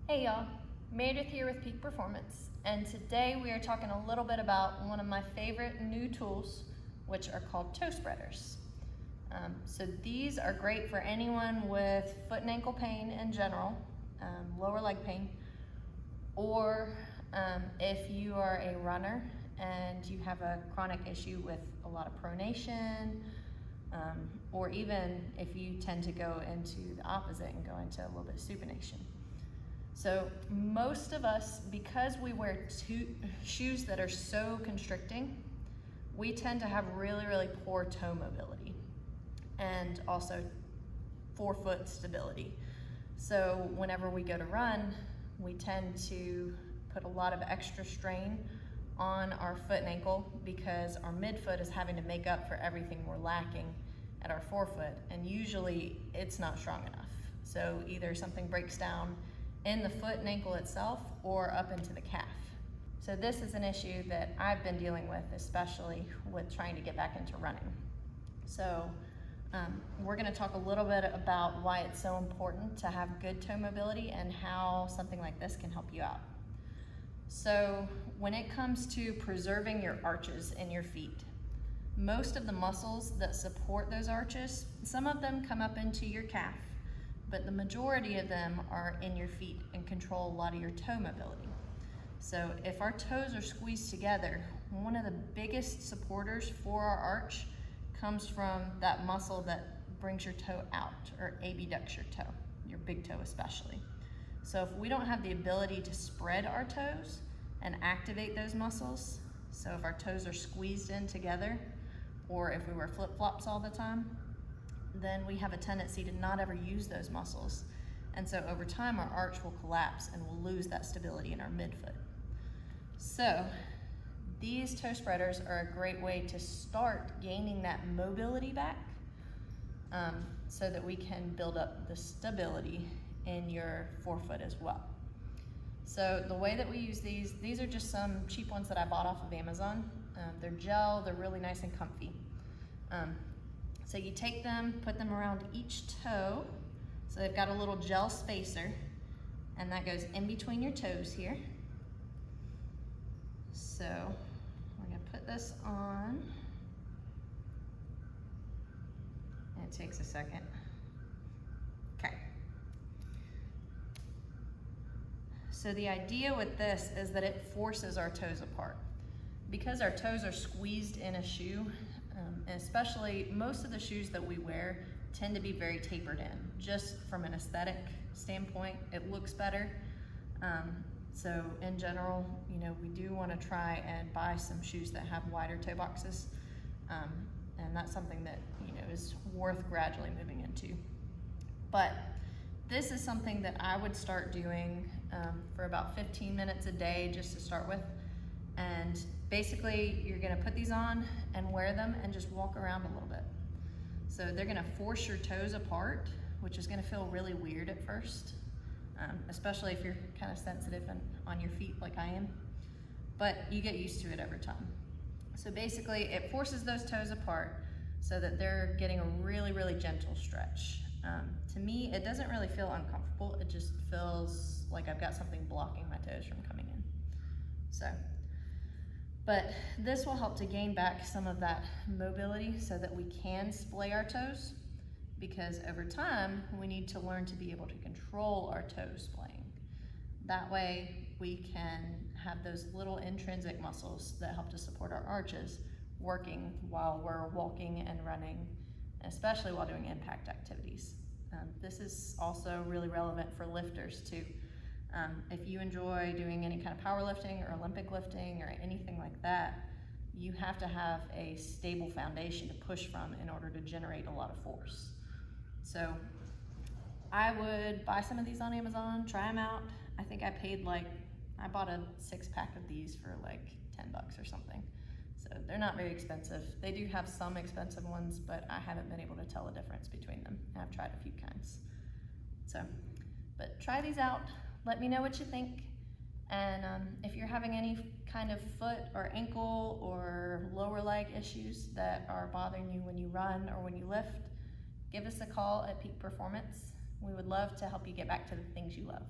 Hey y'all, Meredith here with Peak Performance, and today we are talking a little bit about one of my favorite new tools, which are called toe spreaders. So these are great for anyone with foot and ankle pain in general, lower leg pain, or if you are a runner and you have a chronic issue with a lot of pronation, or even if you tend to go into the opposite and go into a little bit of supination. So most of us, because we wear shoes that are so constricting, we tend to have really poor toe mobility and also forefoot stability. So whenever we go to run, we tend to put a lot of extra strain on our foot and ankle because our midfoot is having to make up for everything we're lacking at our forefoot, and usually it's not strong enough. So either something breaks down in the foot and ankle itself or up into the calf. So this is an issue that I've been dealing with, especially with trying to get back into running. So we're gonna talk a little bit about why it's so important to have good toe mobility and how something like this can help you out. So when it comes to preserving your arches in your feet, most of the muscles that support those arches, some of them come up into your calf, but the majority of them are in your feet and control a lot of your toe mobility. So if our toes are squeezed together, one of the biggest supporters for our arch comes from that muscle that brings your toe out, or abducts your toe, your big toe especially. So if we don't have the ability to spread our toes and activate those muscles, so if our toes are squeezed in together, or if we wear flip-flops all the time, then we have a tendency to not ever use those muscles. And so over time, our arch will collapse and we'll lose that stability in our midfoot. So these toe spreaders are a great way to start gaining that mobility back, so that we can build up the stability in your forefoot as well. So the way that we use these are just some cheap ones that I bought off of Amazon. They're gel, they're really nice and comfy. So you take them, put them around each toe. So they've got a little gel spacer, and that goes in between your toes here. So we're gonna put this on. And it takes a second. Okay. So the idea with this is that it forces our toes apart. Because our toes are squeezed in a shoe, and especially most of the shoes that we wear tend to be very tapered in. Just from an aesthetic standpoint, it looks better. So in general, we do want to try and buy some shoes that have wider toe boxes, and that's something that is worth gradually moving into. But this is something that I would start doing for about 15 minutes a day just to start with. And basically, you're gonna put these on and wear them and just walk around a little bit. So they're gonna force your toes apart, which is gonna feel really weird at first, especially if you're kind of sensitive and on your feet like I am. But you get used to it over time. So basically, it forces those toes apart so that they're getting a really gentle stretch. To me, it doesn't really feel uncomfortable. It just feels like I've got something blocking my toes from coming in. But this will help to gain back some of that mobility so that we can splay our toes, because over time, we need to learn to be able to control our toe splaying. That way, we can have those little intrinsic muscles that help to support our arches working while we're walking and running, especially while doing impact activities. This is also really relevant for lifters too. If you enjoy doing any kind of powerlifting or Olympic lifting or anything like that, you have to have a stable foundation to push from in order to generate a lot of force. So I would buy some of these on Amazon, try them out. I think I bought a 6-pack of these for like $10 or something. So they're not very expensive. They do have some expensive ones, but I haven't been able to tell the difference between them. I've tried a few kinds. But try these out. Let me know what you think. And if you're having any kind of foot or ankle or lower leg issues that are bothering you when you run or when you lift, give us a call at Peak Performance. We would love to help you get back to the things you love.